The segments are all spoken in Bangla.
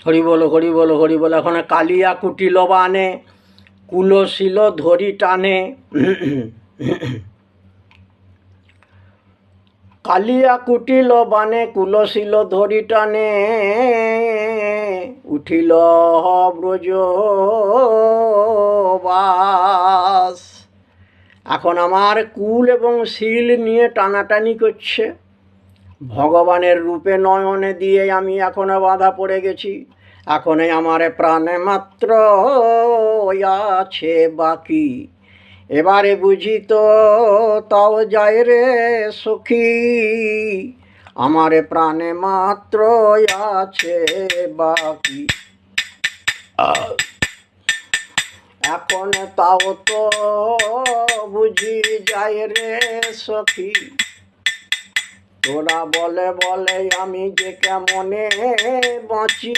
হরি বল হরি বল হরি বল। এখন কালিয়া কুটিল বানে কুলশীল ধরি টানে। কালিয়া কুটিল বানে কুলশীল ধরি টানে, উঠিল ব্রজবাস। এখন আমার কুল এবং শীল নিয়ে টানাটানি করছে। ভগবানের রূপে নয়নে দিয়ে আমি এখনো বাধা পড়ে গেছি। এখনই আমার প্রাণে মাত্র আছে বাকি। এবারে বুঝি তো তাও যায় রে সখী, আমার প্রাণে মাত্র আছে বাকি। এখন তাও তো বুঝি যায় রে সখী, তোরা বলে বলে আমি যে কেমনে বাঁচি।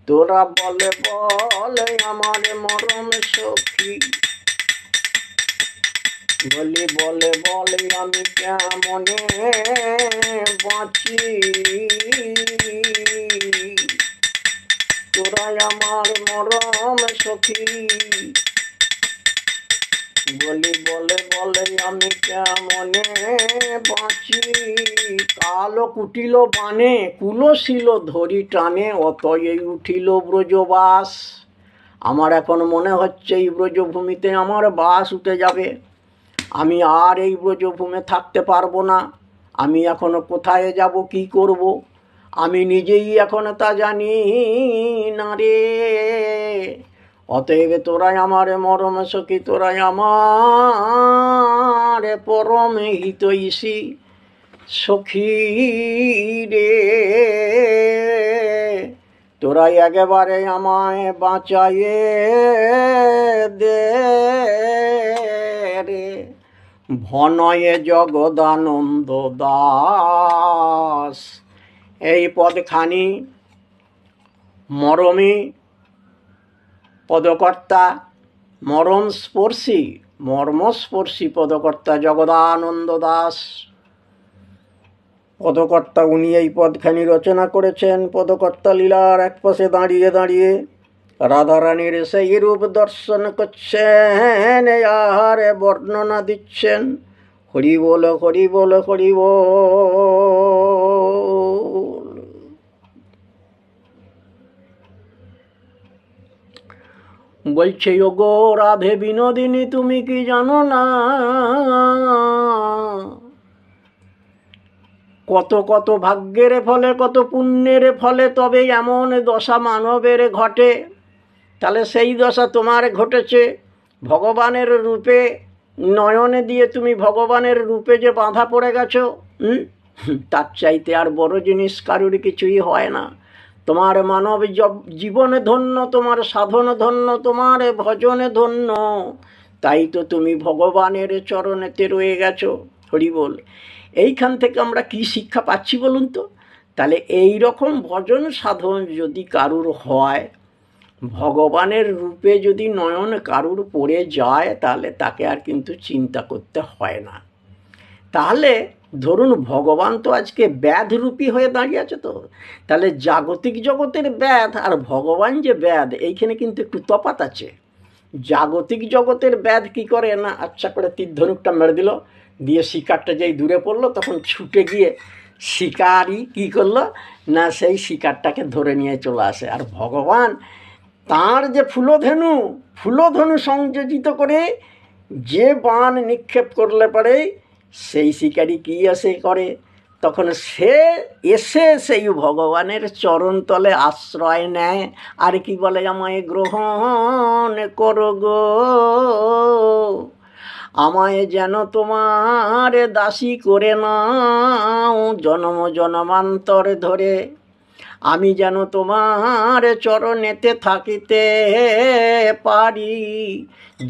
তোরা বলে বলে আমার মরম সখী, বলি বলে বলে আমি কেমনে বাঁচি। তোরা আমার মরম সখী, বলি বলে বলে আমি কেমনে বাঁচি। কালো কুটিল বানে কুলশীল ধরি টানে, অতএই উঠিল ব্রজবাস। আমার এখন মনে হচ্ছে এই ব্রজভূমিতে আমার বাস উঠে যাবে। আমি আর এই ব্রজভূমে থাকতে পারবো না। আমি এখনো কোথায় যাব, কি করব, আমি নিজেই এখনো তা জানি না রে। অতএব তোরাই আমার মরম সখী, তোরাই আমার পরম হিতৈষী সখী রে। তোরাই একেবারে আমায় বাঁচাইয়ে দে রে। ভনয়ে জগদানন্দ দাস। এই পদখানি মরমী পদকর্তা, মর্মস্পর্শী পদকর্তা জগদানন্দ দাস পদকর্তা। উনি এই পদখানি রচনা করেছেন। পদকর্তা লীলার এক পাশে দাঁড়িয়ে দাঁড়িয়ে রাধারানীর সেই রূপ দর্শন করছেন, আর বর্ণনা দিচ্ছেন। হরি বল হরি বল হরি বল। বলছে ওগো রাধে বিনোদিনী, তুমি কি জানো না, কত কত ভাগ্যের ফলে, কত পুণ্যের ফলে তবে এমন দশা মানবের ঘটে। তাহলে সেই দশা তোমার ঘটেছে। ভগবানের রূপে নয়নে দিয়ে তুমি ভগবানের রূপে যে বাঁধা পড়ে গেছো, তার চাইতে আর বড় জিনিস কারুর কিছুই হয় না। তোমার মানব জীবনে ধন্য, তোমার সাধন ধন্য, তোমার ভজনে ধন্য। তাই তো তুমি ভগবানের চরণেতে রয়ে গেছো। হরি বল। এইখান থেকে আমরা কি শিক্ষা পাচ্ছি বলুন তো? তাহলে এই রকম ভজন সাধন যদি কারুর হয়, ভগবানের রূপে যদি নয়ন কারুর পড়ে যায়, তাহলে তাকে আর কিন্তু চিন্তা করতে হয় না। তাহলে ধরুন ভগবান তো আজকে ব্যাধ রূপী হয়ে দাঁড়িয়ে আছে। তো তাহলে জাগতিক জগতের ব্যাধ আর ভগবান যে ব্যাধ, এইখানে কিন্তু একটু তফাৎ আছে। জাগতিক জগতের ব্যাধ কি করে না, আচ্ছা করে তীর ধনুকটা মেরে দিল, দিয়ে শিকারটা যেই দূরে পড়লো, তখন ছুটে গিয়ে শিকারই কি করলো না, সেই শিকারটাকে ধরে নিয়ে চলে আসে। আর ভগবান তাঁর যে ফুলধনু সংযোজিত করে যে বাণ নিক্ষেপ করলে পারে, সেই শিকারি কি আসে করে, তখন সে এসে সেই ভগবানের চরণতলে আশ্রয় নেয়। আর কি বলে, আমায় গ্রহণ করো গো, আমায় যেন তোমার দাসী করে নাও জনম জনমান্তর ধরে। আমি যেন তোমার চরণেতে থাকিতে পারি,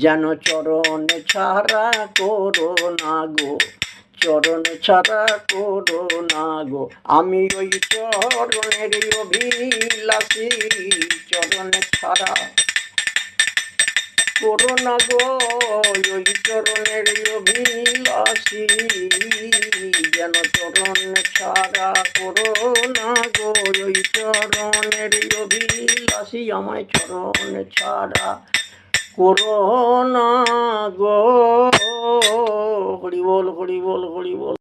যেন চরণ ছাড়া করো না গো, চরণ ছাড়া করো না গো। আমি ওই চরণের অভিলাষী, চরণ ছাড়া করো না গো, ওই চরণের অভিলাষী, যেন চরণ ছাড়া করো না চরণের অভিলাষী আমায় চরণ ছাড়া করোনা গো। হরি বল হরি বল হরি বল।